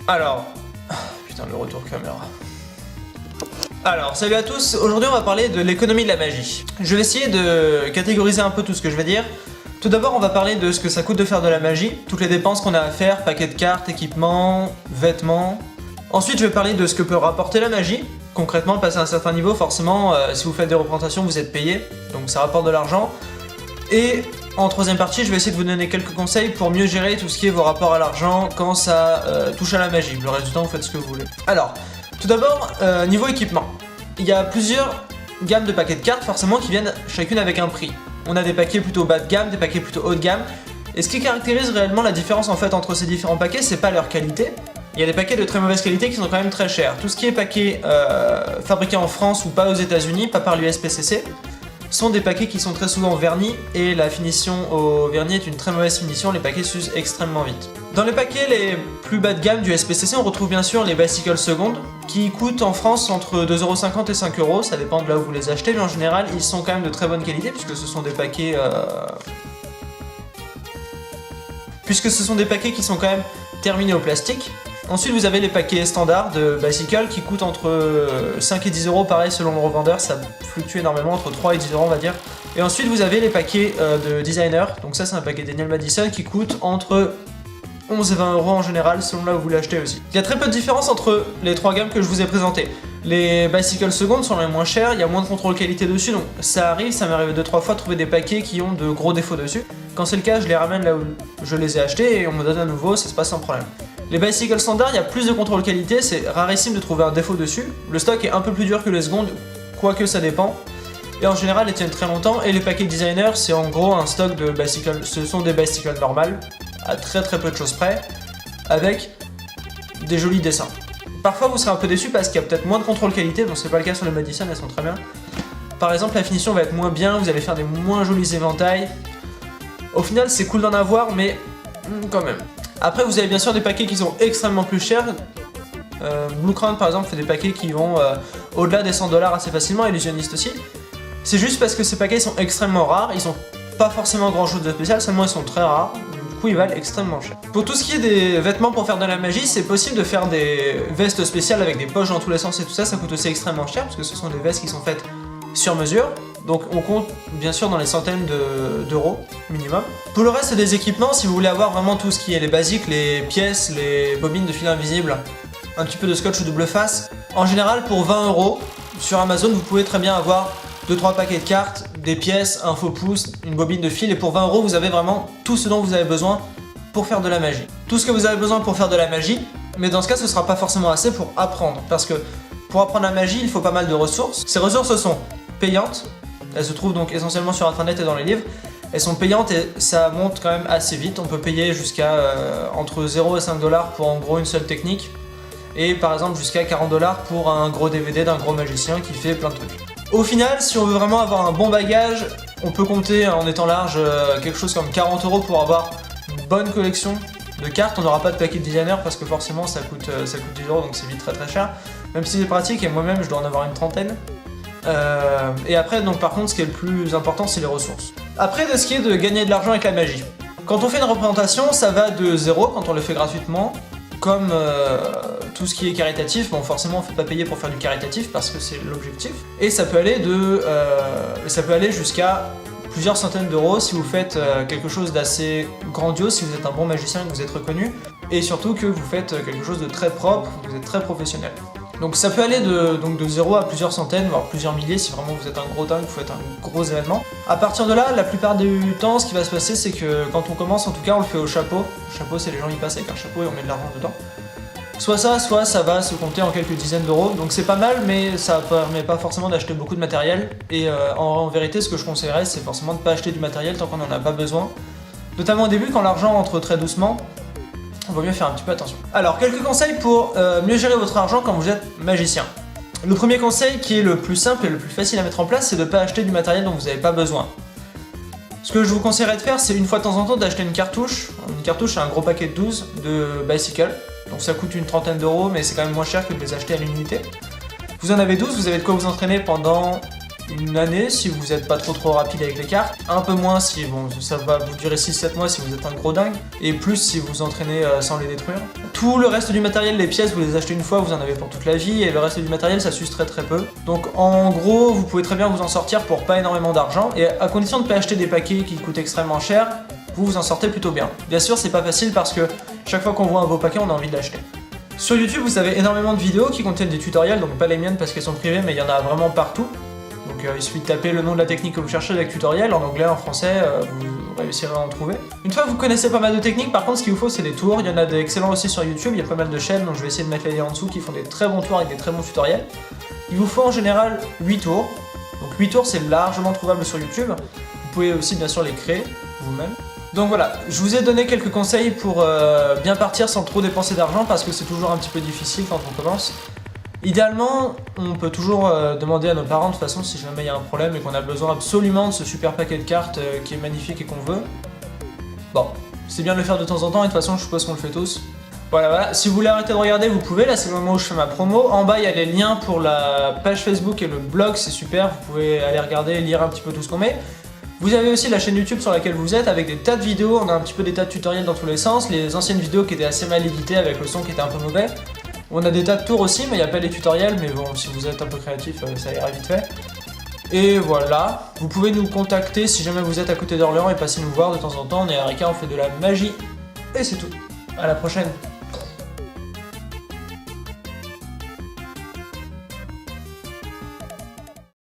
Alors... Putain, le retour caméra. Alors, salut à tous, aujourd'hui on va parler de l'économie de la magie. Je vais essayer de catégoriser un peu tout ce que je vais dire. Tout d'abord, on va parler de ce que ça coûte de faire de la magie, toutes les dépenses qu'on a à faire, paquets de cartes, équipements, vêtements. Ensuite, je vais parler de ce que peut rapporter la magie. Concrètement, passer à un certain niveau, forcément, si vous faites des représentations, vous êtes payé, donc ça rapporte de l'argent. Et en troisième partie, je vais essayer de vous donner quelques conseils pour mieux gérer tout ce qui est vos rapports à l'argent quand ça touche à la magie. Le reste du temps, vous faites ce que vous voulez. Alors, tout d'abord, niveau équipement. Il y a plusieurs gammes de paquets de cartes, forcément, qui viennent chacune avec un prix. On a des paquets plutôt bas de gamme, des paquets plutôt haut de gamme. Et ce qui caractérise réellement la différence en fait entre ces différents paquets, c'est pas leur qualité. Il y a des paquets de très mauvaise qualité qui sont quand même très chers. Tout ce qui est paquet fabriqué en France ou pas aux États-Unis, pas par l'USPCC, sont des paquets qui sont très souvent vernis et la finition au vernis est une très mauvaise finition, les paquets s'usent extrêmement vite. Dans les paquets les plus bas de gamme du SPCC, on retrouve bien sûr les Bicycle Second qui coûtent en France entre 2,50€ et 5€, ça dépend de là où vous les achetez, mais en général ils sont quand même de très bonne qualité puisque ce sont des paquets qui sont quand même terminés au plastique. Ensuite vous avez les paquets standards de Bicycle qui coûtent entre 5 et 10€, pareil selon le revendeur, ça fluctue énormément, entre 3 et 10€ on va dire. Et ensuite vous avez les paquets de designer, donc ça c'est un paquet Daniel Madison qui coûte entre 11 et 20€ en général selon là où vous l'achetez aussi. Il y a très peu de différence entre les trois gammes que je vous ai présentées. Les Bicycle Second sont les moins chers, il y a moins de contrôle qualité dessus, donc ça m'est arrivé 2-3 fois de trouver des paquets qui ont de gros défauts dessus. Quand c'est le cas, je les ramène là où je les ai achetés et on me donne à nouveau, ça se passe sans problème. Les Bicycle Standard, il y a plus de contrôle qualité, c'est rarissime de trouver un défaut dessus. Le stock est un peu plus dur que les secondes, quoique ça dépend. Et en général, ils tiennent très longtemps. Et les paquets designer, c'est en gros un stock de Bicycle, ce sont des Bicycle normales, à très peu de choses près, avec des jolis dessins. Parfois, vous serez un peu déçu parce qu'il y a peut-être moins de contrôle qualité, donc c'est pas le cas sur les Madison, elles sont très bien. Par exemple, la finition va être moins bien, vous allez faire des moins jolis éventails. Au final, c'est cool d'en avoir, mais quand même. Après, vous avez bien sûr des paquets qui sont extrêmement plus chers. Blue Crown par exemple fait des paquets qui vont au-delà des 100$ assez facilement, Illusionist aussi. C'est juste parce que ces paquets sont extrêmement rares, ils sont pas forcément grand chose de spécial, seulement ils sont très rares, du coup ils valent extrêmement cher. Pour tout ce qui est des vêtements pour faire de la magie, c'est possible de faire des vestes spéciales avec des poches dans tous les sens et tout ça, ça coûte aussi extrêmement cher parce que ce sont des vestes qui sont faites sur mesure. Donc on compte bien sûr dans les centaines d'euros minimum. Pour le reste des équipements, si vous voulez avoir vraiment tout ce qui est les basiques, les pièces, les bobines de fil invisible, un petit peu de scotch double face, en général pour 20€ sur Amazon vous pouvez très bien avoir 2-3 paquets de cartes, des pièces, un faux pouce, une bobine de fil et pour 20€ vous avez vraiment tout ce dont vous avez besoin pour faire de la magie. Tout ce que vous avez besoin pour faire de la magie, mais dans ce cas ce sera pas forcément assez pour apprendre parce que pour apprendre la magie il faut pas mal de ressources. Ces ressources sont payantes. Elles se trouvent donc essentiellement sur internet et dans les livres. Elles sont payantes et ça monte quand même assez vite. On peut payer jusqu'à entre 0 et 5$ pour en gros une seule technique. Et par exemple jusqu'à 40$ pour un gros DVD d'un gros magicien qui fait plein de trucs. Au final, si on veut vraiment avoir un bon bagage, on peut compter en étant large quelque chose comme 40€ pour avoir une bonne collection de cartes. On n'aura pas de paquet de designer parce que forcément ça coûte 10€ donc c'est vite très cher. Même si c'est pratique et moi-même je dois en avoir une trentaine. Et après, donc par contre, ce qui est le plus important, c'est les ressources. Après, de ce qui est de gagner de l'argent avec la magie. Quand on fait une représentation, ça va de 0 quand on le fait gratuitement, comme tout ce qui est caritatif. Bon, forcément, on ne fait pas payer pour faire du caritatif parce que c'est l'objectif. Et ça peut aller jusqu'à plusieurs centaines d'euros si vous faites quelque chose d'assez grandiose, si vous êtes un bon magicien et que vous êtes reconnu, et surtout que vous faites quelque chose de très propre, que vous êtes très professionnel. Donc ça peut aller de 0 à plusieurs centaines, voire plusieurs milliers si vraiment vous êtes un gros dingue, vous faites un gros événement. À partir de là, la plupart du temps, ce qui va se passer, c'est que quand on commence, en tout cas, on le fait au chapeau. Le chapeau, c'est les gens qui passent avec un chapeau et on met de l'argent dedans. Soit ça va se compter en quelques dizaines d'euros, donc c'est pas mal, mais ça permet pas forcément d'acheter beaucoup de matériel. Et en vérité, ce que je conseillerais, c'est forcément de pas acheter du matériel tant qu'on n'en a pas besoin. Notamment au début, quand l'argent entre très doucement. Il vaut mieux faire un petit peu attention. Alors, quelques conseils pour mieux gérer votre argent quand vous êtes magicien. Le premier conseil, qui est le plus simple et le plus facile à mettre en place, c'est de ne pas acheter du matériel dont vous n'avez pas besoin. Ce que je vous conseillerais de faire, c'est une fois de temps en temps d'acheter une cartouche. Une cartouche, c'est un gros paquet de 12 de Bicycle. Donc ça coûte une trentaine d'euros, mais c'est quand même moins cher que de les acheter à l'unité. Vous en avez 12, vous avez de quoi vous entraîner pendant une année si vous n'êtes pas trop rapide avec les cartes, un peu moins si bon ça va vous durer 6-7 mois si vous êtes un gros dingue, et plus si vous entraînez sans les détruire. Tout le reste du matériel, les pièces, vous les achetez une fois, vous en avez pour toute la vie, et le reste du matériel ça s'use très peu. Donc en gros vous pouvez très bien vous en sortir pour pas énormément d'argent, et à condition de ne pas acheter des paquets qui coûtent extrêmement cher, vous en sortez plutôt bien. Bien sûr c'est pas facile parce que chaque fois qu'on voit un beau paquet on a envie de l'acheter. Sur YouTube vous avez énormément de vidéos qui contiennent des tutoriels, donc pas les miennes parce qu'elles sont privées, mais il y en a vraiment partout. Donc il suffit de taper le nom de la technique que vous cherchez avec tutoriel, en anglais, en français, vous réussirez à en trouver. Une fois que vous connaissez pas mal de techniques, par contre ce qu'il vous faut c'est des tours, il y en a des excellents aussi sur YouTube, il y a pas mal de chaînes, donc je vais essayer de mettre les liens en dessous qui font des très bons tours avec des très bons tutoriels. Il vous faut en général 8 tours, donc 8 tours c'est largement trouvable sur YouTube, vous pouvez aussi bien sûr les créer vous-même. Donc voilà, je vous ai donné quelques conseils pour bien partir sans trop dépenser d'argent parce que c'est toujours un petit peu difficile quand on commence. Idéalement, on peut toujours demander à nos parents de toute façon si jamais il y a un problème et qu'on a besoin absolument de ce super paquet de cartes qui est magnifique et qu'on veut. Bon, c'est bien de le faire de temps en temps et de toute façon je suppose qu'on le fait tous. Voilà, si vous voulez arrêter de regarder, vous pouvez, là c'est le moment où je fais ma promo. En bas il y a les liens pour la page Facebook et le blog, c'est super, vous pouvez aller regarder et lire un petit peu tout ce qu'on met. Vous avez aussi la chaîne YouTube sur laquelle vous êtes avec des tas de vidéos, on a un petit peu des tas de tutoriels dans tous les sens, les anciennes vidéos qui étaient assez mal éditées avec le son qui était un peu mauvais. On a des tas de tours aussi, mais il n'y a pas les tutoriels, mais bon, si vous êtes un peu créatif, ça ira vite fait. Et voilà, vous pouvez nous contacter si jamais vous êtes à côté d'Orléans et passer nous voir de temps en temps, on est à Rika, on fait de la magie. Et c'est tout, à la prochaine.